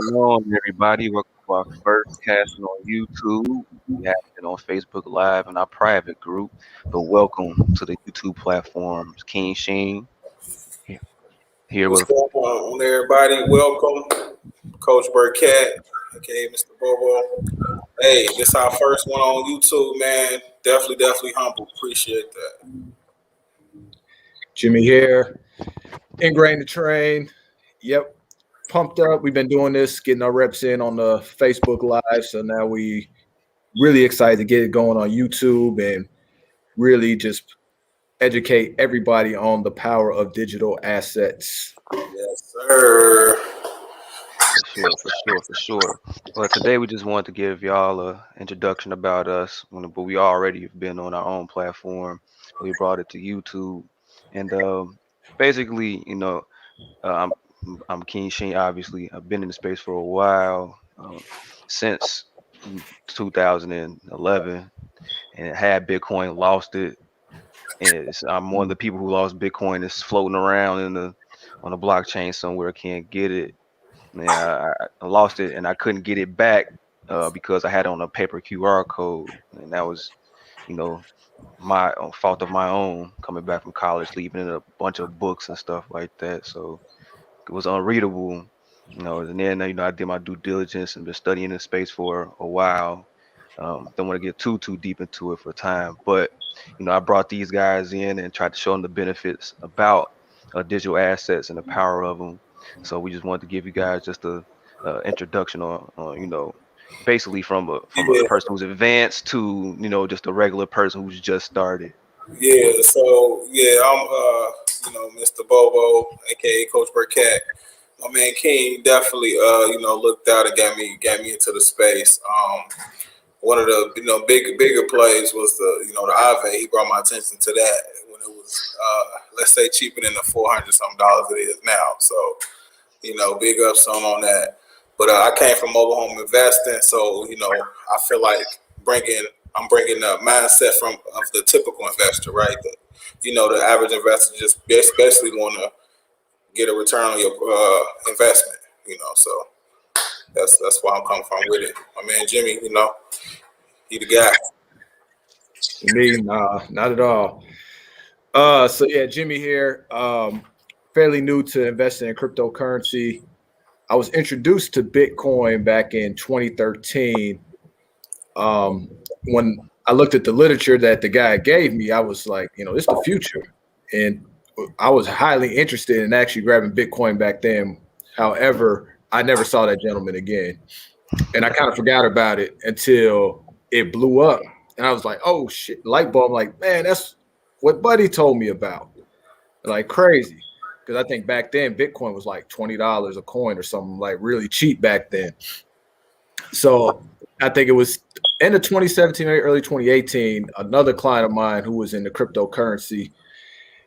Shalom, everybody. Welcome to our first casting on YouTube. We have it on Facebook Live in our private group, but welcome to the YouTube platforms. King Sheen he- here What's with going on, everybody? Welcome, Coach Burkett, aka Mr. Bobo. Hey, this our first one on YouTube, man. Definitely humble. Appreciate that. Jimmy here, ingrained the train. Yep, pumped up. We've been doing this, getting our reps in on the Facebook Live. So now we really excited to get it going on YouTube and really just educate everybody on the power of digital assets. Yes, sir. for sure. Well, today we just wanted to give y'all a introduction about us, but we already have been on our own platform. We brought it to YouTube, and basically, uh, I'm King Sheen. Obviously, I've been in the space for a while, since 2011, and had Bitcoin, lost it. And I'm one of the people who lost Bitcoin. It's floating around on the blockchain somewhere. Can't get it. Yeah, I lost it and I couldn't get it back because I had it on a paper QR code, and that was, you know, my fault of my own coming back from college, leaving in a bunch of books and stuff like that. So it was unreadable, and then I did my due diligence and been studying this space for a while. Don't want to get too deep into it for time, but I brought these guys in and tried to show them the benefits about digital assets and the power of them. So we just wanted to give you guys just a introduction on basically from a Yeah, person who's advanced to just a regular person who's just started. yeah. So yeah, I'm Mr. Bobo, aka Coach Burkett. My man King definitely looked out and got me into the space. One of the bigger plays was the Ave. He brought my attention to that when it was let's say cheaper than the $400 some dollars it is now. So big ups on that. But I came from mobile home investing, so I feel like I'm bringing the mindset of the typical investor, right? The average investor just especially want to get a return on your investment. So that's why I'm coming from with it. My man Jimmy, he the guy. Me, nah, not at all. So yeah, Jimmy here. Fairly new to investing in cryptocurrency. I was introduced to Bitcoin back in 2013. When I looked at the literature that the guy gave me, I was like, this is the future. And I was highly interested in actually grabbing Bitcoin back then. However, I never saw that gentleman again. And I kind of forgot about it until it blew up. And I was like, oh shit, light bulb. I'm like, man, that's what Buddy told me about. Like crazy. Because I think back then Bitcoin was like $20 a coin or something, like really cheap back then. So I think it was end of 2017, early 2018, another client of mine who was in the cryptocurrency,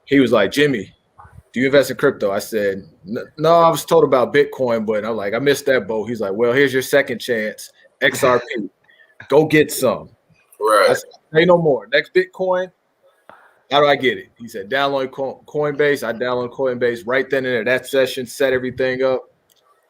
he was like, Jimmy, do you invest in crypto? I said, no, I was told about Bitcoin, but I'm like, I missed that boat. He's like, well, here's your second chance, XRP. Go get some. Right. I said, say no more. Next Bitcoin, how do I get it? He said, download Coinbase. I downloaded Coinbase right then and there. That session set everything up.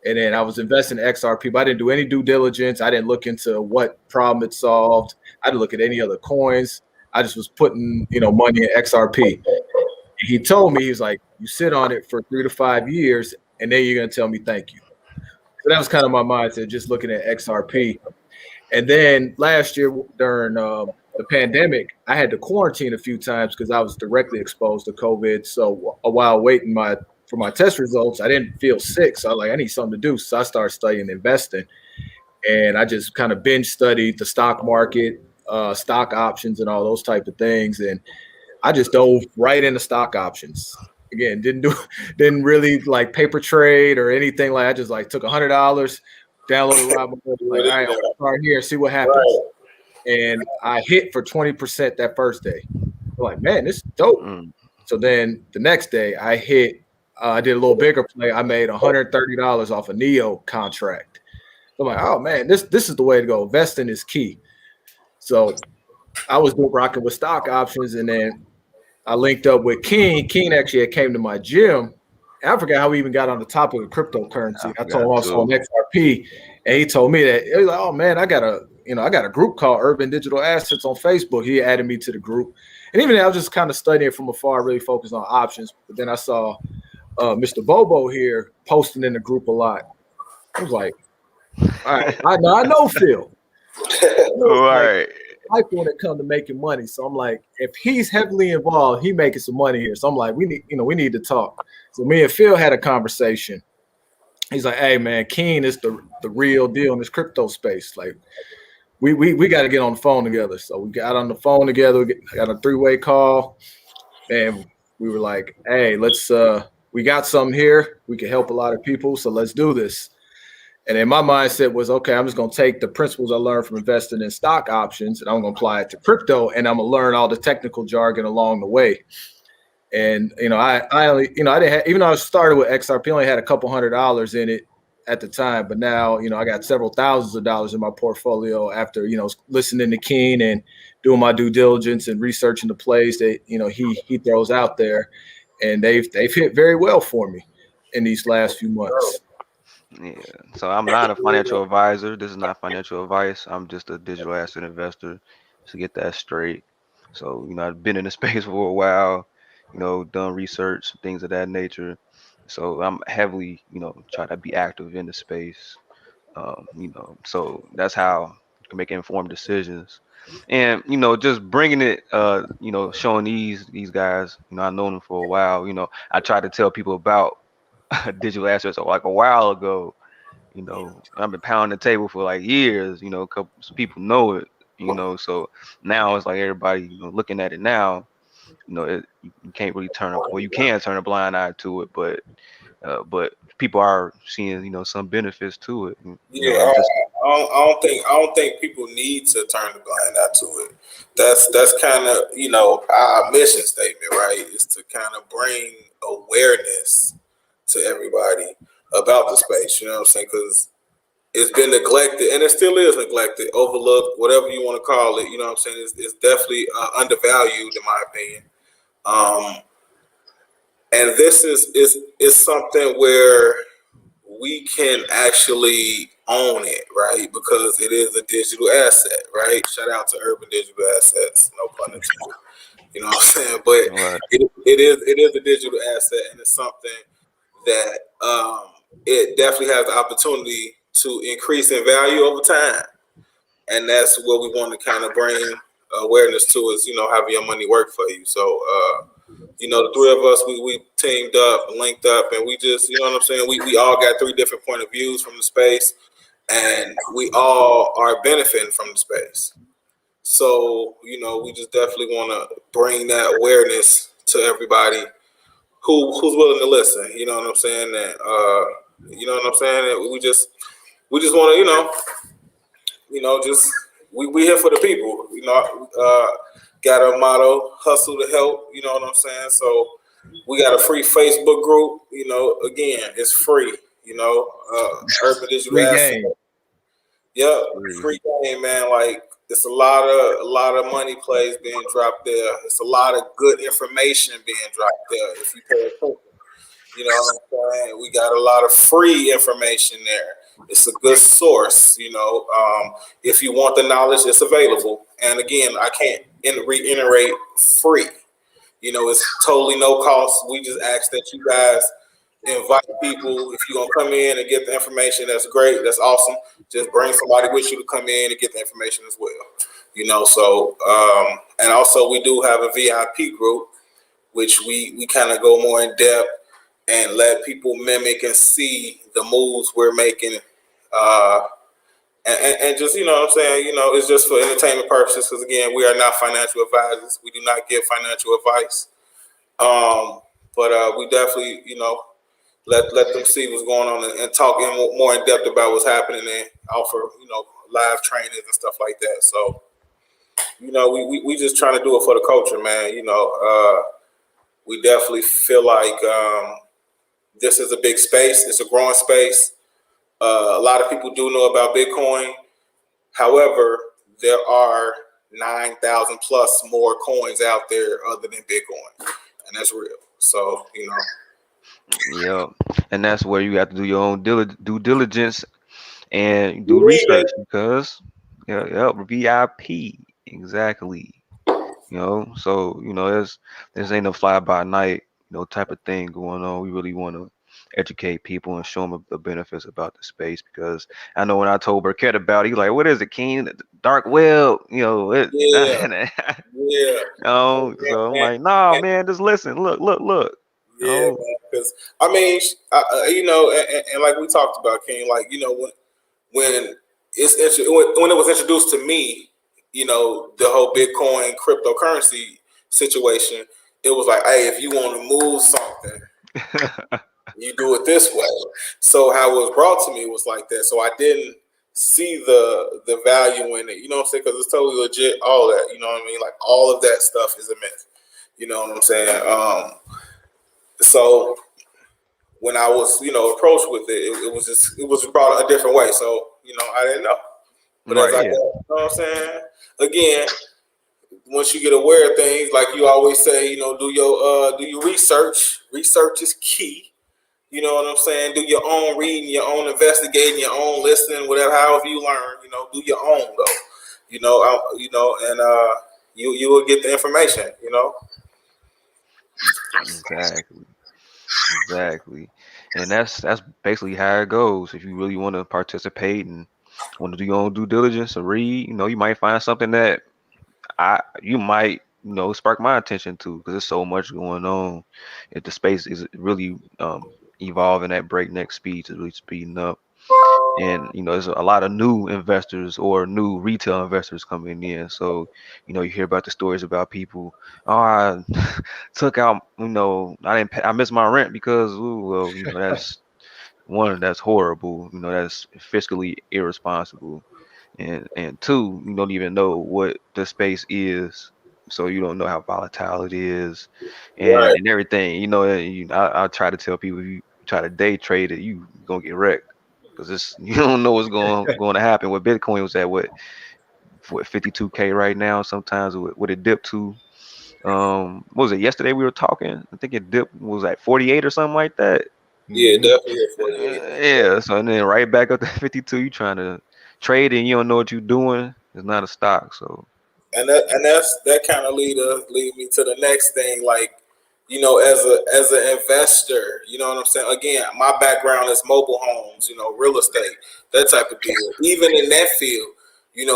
And then I was investing in XRP, but I didn't do any due diligence. I didn't look into what problem it solved. I didn't look at any other coins. I just was putting, money in XRP. And he told me, he was like, you sit on it for 3 to 5 years, and then you're going to tell me thank you. So that was kind of my mindset, just looking at XRP. And then last year during the pandemic, I had to quarantine a few times because I was directly exposed to COVID. So while waiting for my test results, I didn't feel sick. So I was like, I need something to do. So I started studying investing. And I just kind of binge studied the stock market, stock options and all those type of things. And I just dove right into stock options. Again, didn't really like paper trade or anything. Like I just like took $100, downloaded Robinhood, like, all right, I'll start here, see what happens. Right. And I hit for 20% that first day. I'm like, man, this is dope. So then the next day I hit, I did a little bigger play. I made $130 off a NEO contract. I'm like, oh man, this is the way to go. Investing is key. So I was rocking with stock options, and then I linked up with King. King actually came to my gym And I forgot how we even got on the topic of cryptocurrency. I told him I was on too. XRP, and he told me that he was like, "Oh man, I got a group called Urban Digital Assets on Facebook." He added me to the group, and even then, I was just kind of studying from afar, really focused on options. But then I saw Mr. Bobo here posting in the group a lot. I was like, "All right, I know Phil. All right. Like when it comes to making money." So I'm like, if he's heavily involved, he making some money here. So I'm like, we need to talk. So me and Phil had a conversation. He's like, "Hey man, Keen is the real deal in this crypto space. Like, we got to get on the phone together." So we got on the phone together. We got a 3-way call, and we were like, "Hey, let's we got something here. We can help a lot of people. So let's do this." And then my mindset was, okay, I'm just going to take the principles I learned from investing in stock options and I'm going to apply it to crypto, and I'm going to learn all the technical jargon along the way. And, I only, I didn't have, even though I started with XRP, only had a couple $100 in it at the time. But now, I got several thousands of dollars in my portfolio after, listening to Keen and doing my due diligence and researching the plays that, he throws out there. And they've hit very well for me in these last few months. Yeah. So I'm not a financial advisor. This is not financial advice. I'm just a digital asset investor. To get that straight. So, I've been in the space for a while, done research, things of that nature. So I'm heavily, try to be active in the space. So that's how you can make informed decisions. And, just bringing it, showing these guys, I've known them for a while. I try to tell people about digital assets like a while ago. I've been pounding the table for like years. A couple some people know it. So now it's like everybody looking at it now. You can't really you can turn a blind eye to it, but people are seeing some benefits to it. Yeah, I don't think people need to turn the blind eye to it. That's kind of our mission statement, right? Is to kind of bring awareness to everybody about the space. You know what I'm saying? Because it's been neglected, and it still is neglected, overlooked, whatever you want to call it. You know what I'm saying? It's definitely undervalued, in my opinion. And this is something where we can actually own it, right? Because it is a digital asset, right? Shout out to Urban Digital Assets, no pun intended. You know what I'm saying? But Right. it is a digital asset, and it's something that it definitely has the opportunity to increase in value over time. And that's what we want to kind of bring awareness to, is having your money work for you. So the three of us, we teamed up, linked up, and we just, what I'm saying, we all got 3 different point of views from the space, and we all are benefiting from the space. So, we just definitely want to bring that awareness to everybody who's willing to listen. You know what I'm saying? And you know what I'm saying? And we just want to, just we here for the people. Got a motto, hustle to help. You know what I'm saying? So we got a free Facebook group. Again, it's free. Urban Digital Asset. Yeah, free game, man. Like, it's a lot of money plays being dropped there. It's a lot of good information being dropped there if you pay attention. You know what I'm saying? We got a lot of free information there. It's a good source. If you want the knowledge, it's available. And again, I can't reiterate free. It's totally no cost. We just ask that you guys invite people. If you're gonna come in and get the information, that's great. That's awesome. Just bring somebody with you to come in and get the information as well. So and also we do have a VIP group, which we kind of go more in depth and let people mimic and see the moves we're making. And just, what I'm saying, it's just for entertainment purposes, because again, we are not financial advisors. We do not give financial advice. But we definitely, let them see what's going on and talk more in depth about what's happening and offer, live trainings and stuff like that. So, we just trying to do it for the culture, man. We definitely feel like this is a big space. It's a growing space. A lot of people do know about Bitcoin. However, there are 9,000 plus more coins out there other than Bitcoin, and that's real. So, Yeah, and that's where you have to do your own due diligence and do You read research because, yeah, VIP exactly. So this ain't a fly by night, type of thing going on. We really want to educate people and show them the benefits about the space because I know when I told Burkett about it, he like, what is it, King? Dark web, yeah, yeah. So I'm And, like, nah, man, just listen, look. yeah, man. Because I mean, and like we talked about, King, like when when it was introduced to me, the whole Bitcoin cryptocurrency situation, it was like, hey, if you want to move something, you do it this way. So how it was brought to me was like that. So I didn't see the value in it. You know what I'm saying? Because it's totally legit. All that. You know what I mean? Like all of that stuff is a myth. You know what I'm saying? So when I was, approached with it, it was brought a different way. So I didn't know. But as Right, I got, yeah. you know what I'm saying? Again, once you get aware of things, like you always say, do your research. Research is key. You know what I'm saying? Do your own reading, your own investigating, your own listening, whatever, however you learn. Do your own though. And you will get the information. Exactly. Exactly. And that's basically how it goes. If you really want to participate and want to do your own due diligence and read, you might find something that you might, spark my attention to because there's so much going on. If the space is really evolving at breakneck speeds, it's really speeding up. And there's a lot of new investors or new retail investors coming in. So you hear about the stories about people, oh, I took out, I didn't pay, I missed my rent because, ooh, well, that's horrible. That's fiscally irresponsible. And two, you don't even know what the space is, so you don't know how volatile it is, and Right. and everything. I try to tell people, if you try to day trade it, you gonna get wrecked because this you don't know what's going to happen. What Bitcoin was at, what 52K right now. Sometimes what it dipped to. What was it yesterday? We were talking. I think it dipped was like 48 or something like that. Yeah, Mhm. definitely at 48. Yeah. So and then right back up to 52. You trying to trade and you don't know what you're doing. It's not a stock. So That kind of lead me to the next thing, like as an investor, you know what I'm saying. Again, my background is mobile homes, real estate, that type of deal. Even in that field,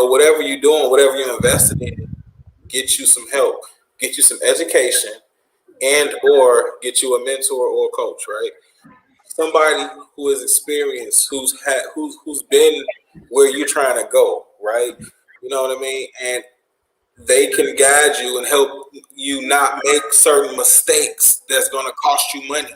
whatever you're doing, whatever you're invested in, get you some help, get you some education, and or get you a mentor or a coach, right? Somebody who is experienced, who's been where you're trying to go, right? You know what I mean? And they can guide you and help you not make certain mistakes that's going to cost you money,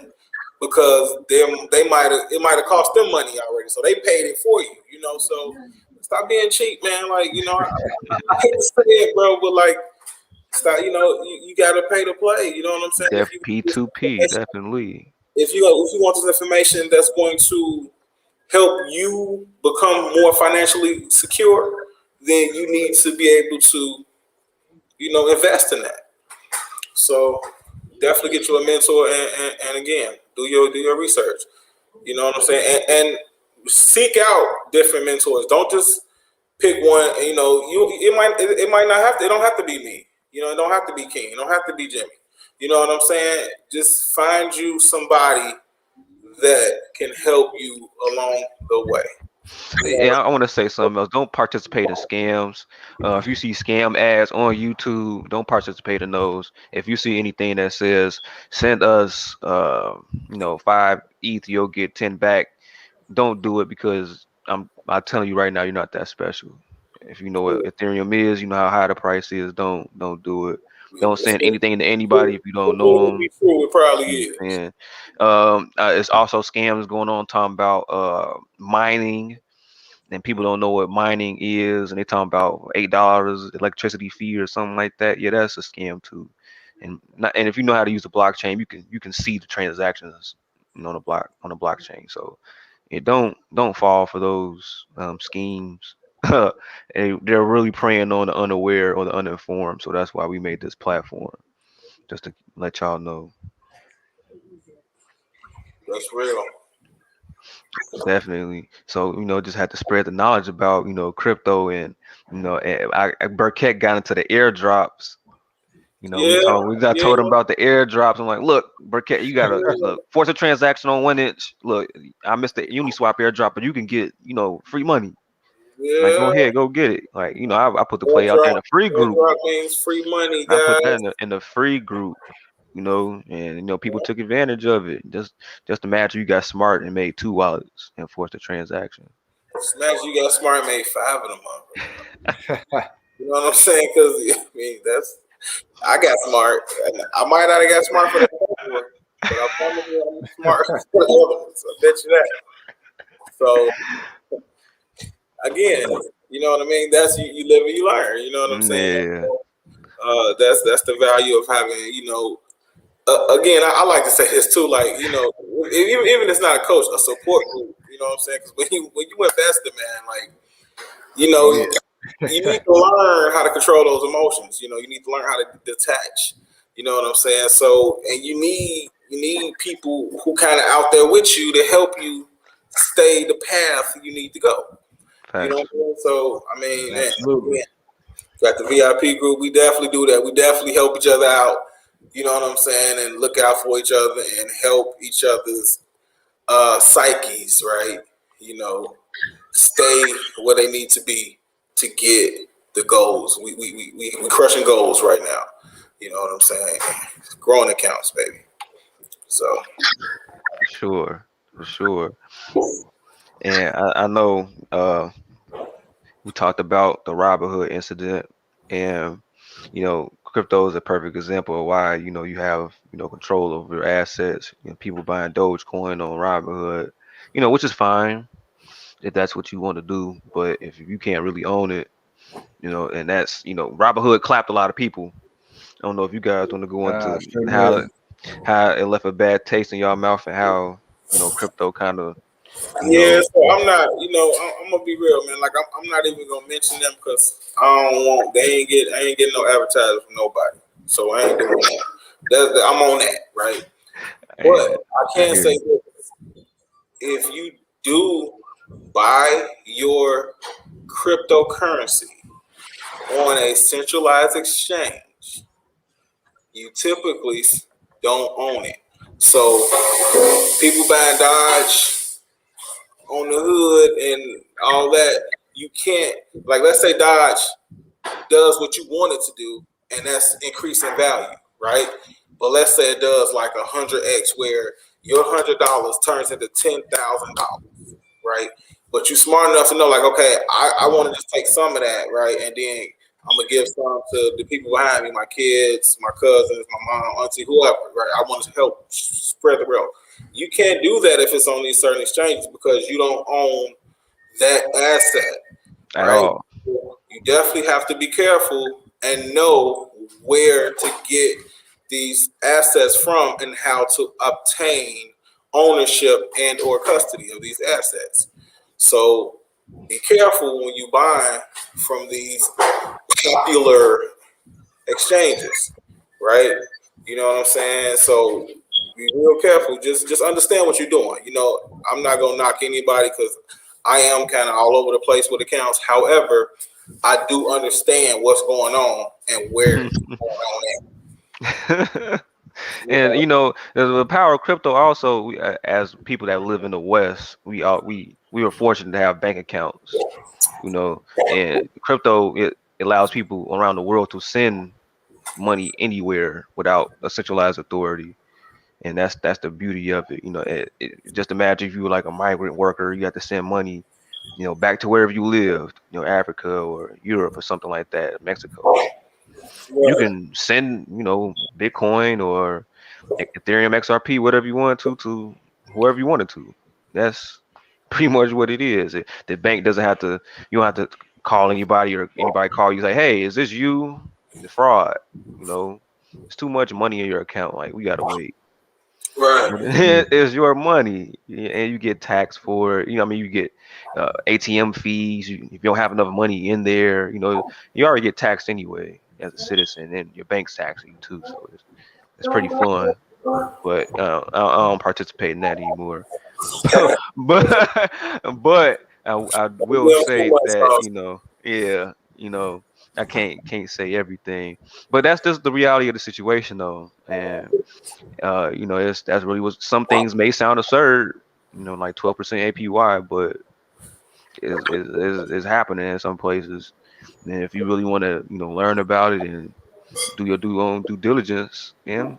because it might have cost them money already, so they paid it for you. So stop being cheap, man. Like I hate to say it, bro, but like stop. You got to pay to play. You know what I'm saying? def P2P definitely. If you want this information that's going to help you become more financially secure, then you need to be able to invest in that. So definitely get you a mentor, and again, do your research. You know what I'm saying, and seek out different mentors. Don't just pick one. It might not have to. It don't have to be me. It don't have to be King. It don't have to be Jimmy. You know what I'm saying? Just find you somebody that can help you along the way. And I want to say something else. Don't participate in scams. If you see scam ads on YouTube, don't participate in those. If you see anything that says send us, 5 ETH, you'll get 10 back. Don't do it because I'm telling you right now, you're not that special. If you know what Ethereum is, you know how high the price is. Don't do it. Don't send anything to anybody if you don't know Will be them. true. It probably is. And it's also scams going on talking about mining, and people don't know what mining is, and they talking about $8 electricity fee or something like that. Yeah, that's a scam too. And if you know how to use the blockchain, you can see the transactions, on the blockchain. So don't fall for those schemes. They're really preying on the unaware or the uninformed. So that's why we made this platform, just to let y'all know. That's real. Definitely. So, just had to spread the knowledge about, crypto and, Burkett got into the airdrops. Yeah, I yeah, told him about the airdrops. I'm like, look, Burkett, you gotta look, force a transaction on 1inch. Look, I missed the Uniswap airdrop, but you can get, free money. Like, go yeah. ahead, go get it. Like, I put the play out there in Airdrop, a free group. airdrop means free money, I put that guys. in the free group, and people took advantage of it. Just imagine you got smart and made 2 wallets and forced a transaction. Imagine you got smart and made 5 of them up. You know what I'm saying? Because I got smart. I might not have got smart for the first one, but I promise you I'm smart for the other ones. I bet you that. So again, you know what I mean? That's you live and you learn. You know what I'm saying? Yeah. That's the value of having, again, I like to say this too, like, even if it's not a coach, a support group, you know what I'm saying? Because when you invested, man, like, you need to learn how to control those emotions. You need to learn how to detach. You know what I'm saying? So, and you need people who kind of out there with you to help you stay the path you need to go. Facts. You know what I mean? So, I mean, Absolutely. man, got the VIP group. We definitely do that. We definitely help each other out. You know what I'm saying? And look out for each other and help each other's psyches, right? Stay where they need to be to get the goals. We crushing goals right now. You know what I'm saying? Growing accounts, baby. So For sure. And I know we talked about the Robinhood incident, and crypto is a perfect example of why you have control over your assets. People buying Dogecoin on Robinhood, which is fine if that's what you want to do. But if you can't really own it, and that's Robinhood clapped a lot of people. I don't know if you guys want to go into how it left a bad taste in y'all mouth and how crypto kind of yeah, so I'm not, I'm gonna be real, man. Like I'm not even gonna mention them because I don't want. I ain't getting no advertising from nobody. So I ain't doing that. I'm on that, right? But I can say this: if you do buy your cryptocurrency on a centralized exchange, you typically don't own it. So people buying Dodge on the hood and all that, you can't, like, let's say Dodge does what you want it to do, and that's increasing value, right? But let's say it does like 100x, where your $100 turns into $10,000, right? But you're smart enough to know, like, okay, I want to just take some of that, right? And then I'm gonna give some to the people behind me, my kids, my cousins, my mom, auntie, whoever, right? I want to help spread the wealth. You can't do that if it's on these certain exchanges because you don't own that asset at right? all. You definitely have to be careful and know where to get these assets from and how to obtain ownership and or custody of these assets. So be careful when you buy from these popular exchanges, right? You know what I'm saying? So be real careful. Just understand what you're doing. I'm not gonna knock anybody because I am kind of all over the place with accounts. However, I do understand what's going on and where it's going on at. And the power of crypto also, as people that live in the West, we were fortunate to have bank accounts, and crypto, it allows people around the world to send money anywhere without a centralized authority. And that's the beauty of it. Just imagine if you were like a migrant worker, you had to send money back to wherever you lived, Africa or Europe or something like that, Mexico. You can send Bitcoin or Ethereum XRP, whatever you want to whoever you wanted to. That's pretty much what it is. The bank doesn't have to, you don't have to call anybody or anybody call you, say, hey, is this you? The fraud. It's too much money in your account. Like, we gotta wait. Right. It's your money, and you get taxed for it. You get ATM fees. If you don't have enough money in there, you already get taxed anyway as a citizen, and your bank's taxing you too. So it's pretty fun. but I don't participate in that anymore. but I will Well, too say much that sauce. yeah, I can't say everything, but that's just the reality of the situation though, and that's really what some things may sound absurd, like 12% APY, but is happening in some places, and if you really want to learn about it and do your own due diligence, and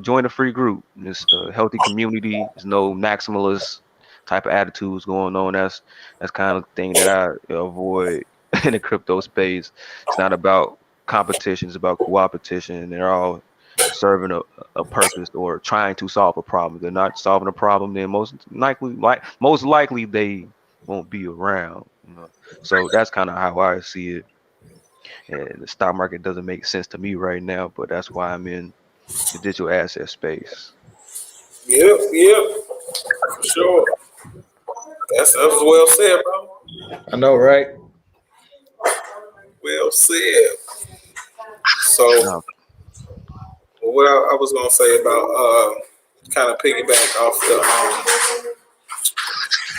join a free group. It's a healthy community. There's no maximalist type of attitudes going on. That's kind of thing that I avoid in the crypto space. It's not about competition. It's about cooperation. They're all serving a purpose or trying to solve a problem. If they're not solving a problem, then most likely they won't be around. So that's kind of how I see it. And the stock market doesn't make sense to me right now, but that's why I'm in the digital asset space. Yep, for sure. That's well said, bro. I know, right? Well said. So, No, what I was gonna say about kind of piggyback off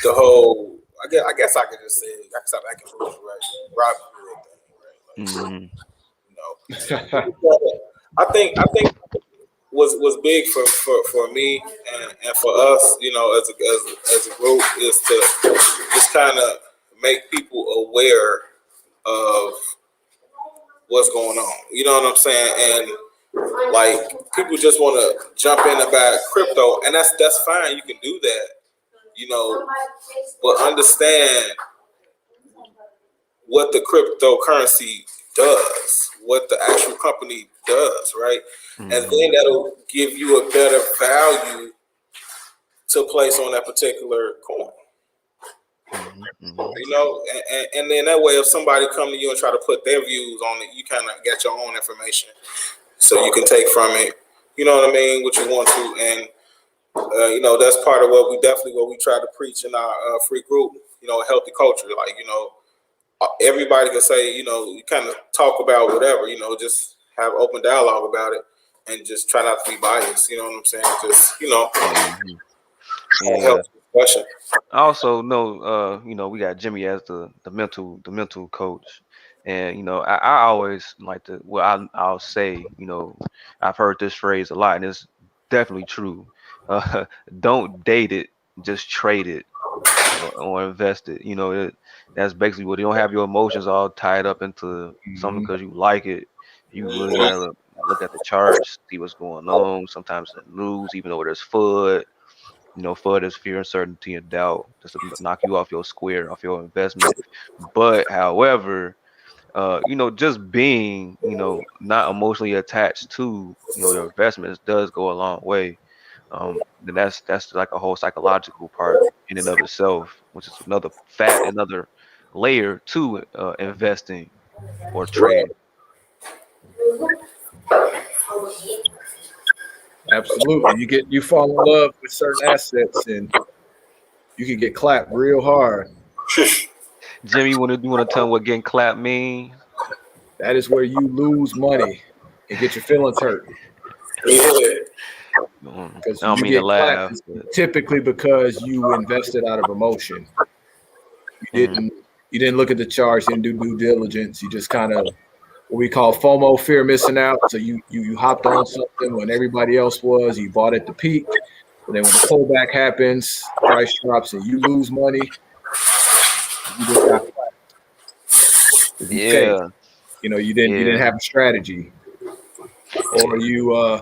the whole. I guess I could just say I can stop acting foolish, right? Robin Hood thing, right? Like, mm, I think was big for me and for us, as a group, is to just kind of make people aware of what's going on. You know what I'm saying? And like people just want to jump in about crypto, and that's fine. You can do that, but understand what the cryptocurrency does, what the actual company does, right? And then mm, that'll give you a better value to place on that particular coin. mm. And then that way, if somebody come to you and try to put their views on it, you kind of get your own information, so you can take from it. You know what I mean? What you want to, and that's part of what we try to preach in our free group. A healthy culture, like everybody can say, you kind of talk about whatever, just have open dialogue about it, and just try not to be biased. You know what I'm saying? Just Mhm. have a Yeah. healthy discussion. I also know, we got Jimmy as the mental coach, and I always like to. Well, I'll say, I've heard this phrase a lot, and it's definitely true. Uh, don't date it, just trade it or invest it. That's basically what you don't have your emotions all tied up into something Mhm. because you like it. You really gotta look at the charts, see what's going on. Sometimes the news, even though there's FUD. FUD is fear, uncertainty, and doubt, just to knock you off your square, off your investment. But however, just being, not emotionally attached to, your investments does go a long way. Then that's like a whole psychological part in and of itself, which is another layer to investing or Right. trading. Absolutely. You fall in love with certain assets and you can get clapped real hard. Jimmy, you wanna tell me what getting clapped means? That is where you lose money and get your feelings hurt. Yeah. Because I don't you mean to get clapped laugh, is but typically because you invested out of emotion. You mm, didn't you didn't look at the charts, you didn't do due diligence. You just kind of what we call FOMO, fear of missing out. So you hopped on something when everybody else was. You bought at the peak, but then when the pullback happens, price drops and you lose money. You just got because you chased. yeah, You didn't yeah, have a strategy, or eh,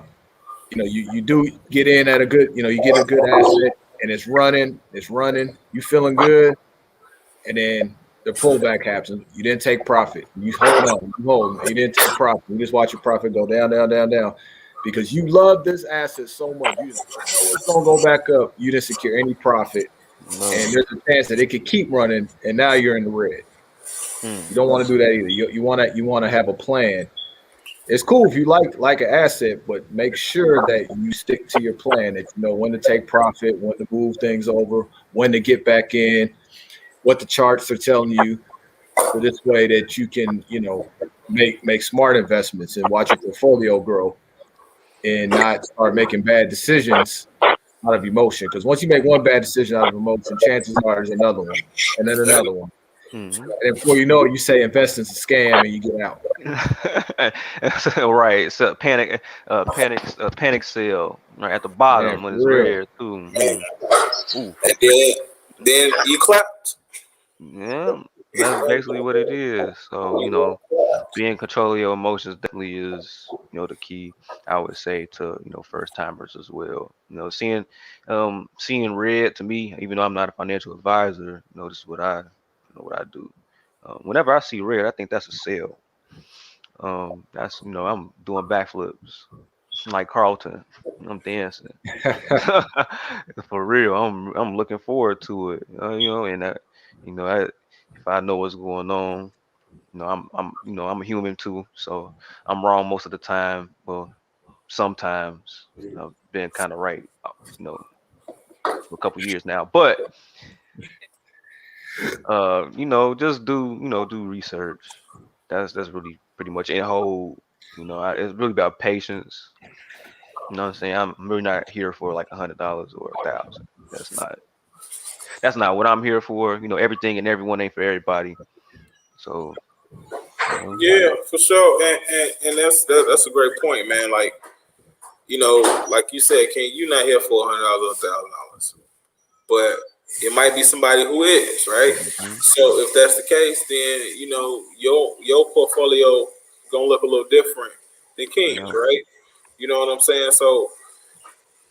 you do get in at a good you get a good asset and it's running, you feeling good, and then the pullback happens. You didn't take profit. You hold on, you hold. You didn't take profit. You just watch your profit go down, down, down, down, because you love this asset so much. You know it's gonna go back up. You didn't secure any profit, and no, there's a chance that it could keep running, and now you're in the red. You mm, don't want to do that either. You want to have a plan. It's cool if you like an asset, but make sure that you stick to your plan. That you know when to take profit, when to move things over, when to get back in, what the charts are telling you. So this way that you can make smart investments and watch your portfolio grow. and not start making bad decisions out of emotion. Because once you make one bad decision out of emotion, chances are there's another one, and then another one. Mhm. And before you know it, you say investing's a scam, and you get out. Right. So panic sale right at the Man, bottom when for it's real. red too. Man. Ooh. And then you clapped. Yeah, that's basically what it is. So, being in control of your emotions definitely is, the key, I would say, to, first timers as well. Seeing red to me, even though I'm not a financial advisor, this is what I do. Whenever I see red, I think that's a sale. That's, I'm doing backflips like Carlton. I'm dancing. For real. I'm looking forward to it. And that, if I know what's going on, I'm a human too, so I'm wrong most of the time. Well, sometimes I've been kind of right, for a couple years now. But just do research. That's really pretty much it. Whole, it's really about patience. You know what I'm saying? I'm really not here for like $100 or 1,000. That's not what I'm here for. Everything and everyone ain't for everybody. So, Yeah, for sure. And that's a great point, man. Like, like you said, King, you're not here for $100 or $1,000, but it might be somebody who is, right? mhm. So if that's the case, then your portfolio gonna look a little different than King's, Yeah. right? You know what I'm saying? So,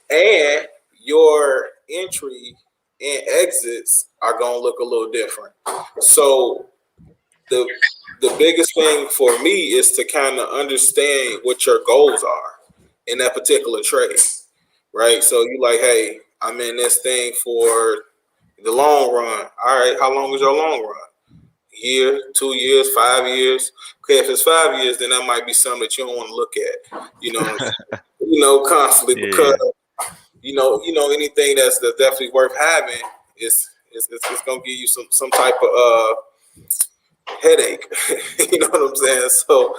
and your entry and exits are gonna look a little different. So the the biggest thing for me is to kind of understand what your goals are in that particular trade, right? So you like, hey, I'm in this thing for the long run. All right, how long is your long run? Year, 2 years, 5 years. Okay, if it's 5 years, then that might be something that you don't want to look at. Constantly because Yeah. anything that's definitely worth having is gonna give you some type of headache. You know what I'm saying? So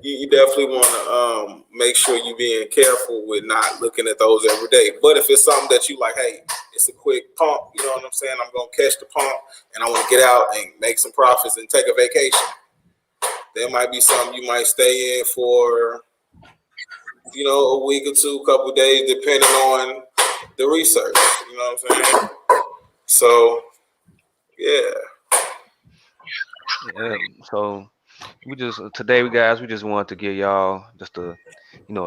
you definitely want to make sure you being careful with not looking at those every day. But if it's something that you like, hey, it's a quick pump, you know what I'm saying? I'm gonna catch the pump and I want to get out and make some profits and take a vacation. There might be something you might stay in for, a week or two, couple days, depending on the research. You know what I'm saying? So yeah. Yeah. So we just wanted to give y'all just a,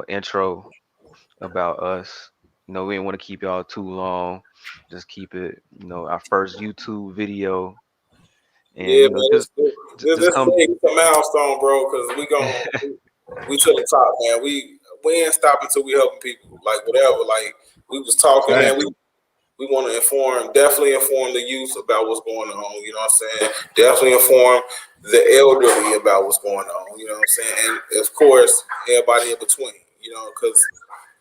intro about us. We didn't want to keep y'all too long. Just keep it, our first YouTube video, and Yeah, man, just this come. thing is a milestone, bro. Because we to the top, man. We ain't stopping until we helping people, like whatever. Like we was talking, man. We want to definitely inform the youth about what's going on. You know what I'm saying? Definitely inform the elderly about what's going on. You know what I'm saying? And of course, everybody in between. Because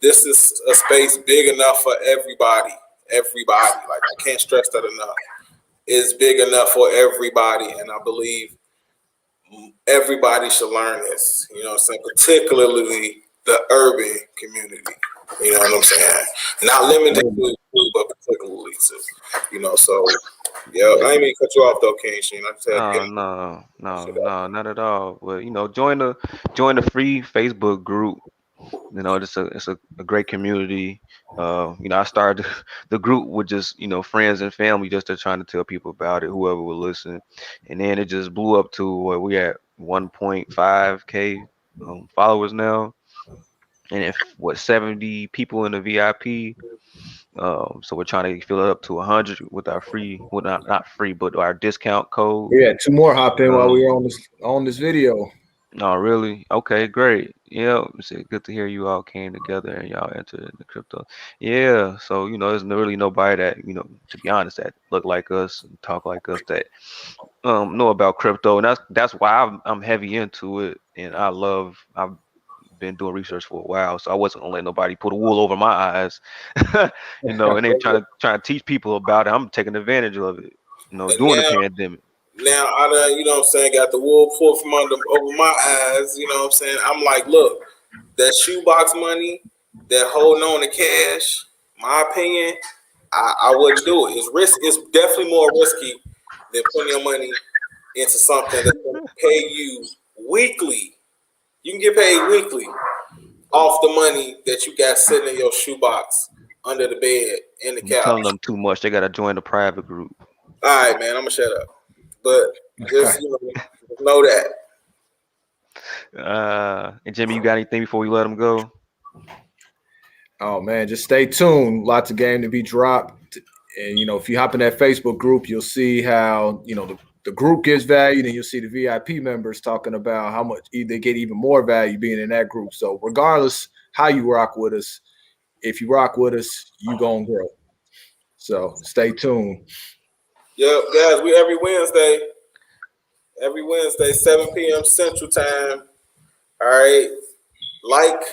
this is a space big enough for everybody. Everybody, like I can't stress that enough. It's big enough for everybody, and I believe everybody should learn this. You know what I'm saying? Particularly the urban community. You know what I'm saying? Not limited to, but particularly to, so yeah, I ain't mean to cut you off though, King Sheen. I just had to No, no, no, no, not at all. But join the free Facebook group. It's a great community. I started the group with just friends and family, just to trying to tell people about it, whoever would listen, and then it just blew up to what we at 1.5K followers now, and 70 people in the VIP. So we're trying to fill it up to 100 with our free, well, not free, but our discount code. We had two more hop in while we were on this video. Oh, really? Okay, great. Yeah, it's good to hear you all came together and y'all entered in the crypto. Yeah, so there's really nobody that to be honest, that look like us and talk like us, that know about crypto, and that's why I'm heavy into it, and I've been doing research for a while, so I wasn't gonna let nobody put a wool over my eyes, and then trying to teach people about it. I'm taking advantage of it, And during the pandemic. now I done, got the wool pulled from over my eyes. You know what I'm saying? I'm like, look, that shoebox money that holding on to cash, my opinion, I wouldn't do it. It's definitely more risky than putting your money into something that's going to pay you weekly. You can get paid weekly off the money that you got sitting in your shoebox, under the bed, in the You telling couch. them too much. They gotta join the private group. All right, man, I'm gonna shut up. But just know that. And Jimmy, you got anything before we let them go? Oh man, just stay tuned. Lots of game to be dropped. And if you hop in that Facebook group, you'll see how the group gets valued, and you'll see the VIP members talking about how much they get even more value being in that group. So regardless how you rock with us, if you rock with us, you gonna grow. So stay tuned. Yep, guys, we every Wednesday, 7 p.m. Central Time. All right, like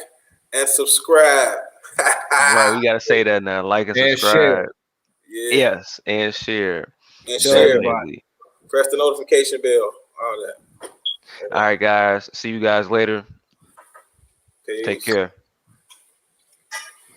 and subscribe. Right, we gotta say that now. Like and subscribe. Share. Yeah. Yes, and share. And share. Definitely. Press the notification bell. All that. All right, guys. See you guys later. Peace. Take care.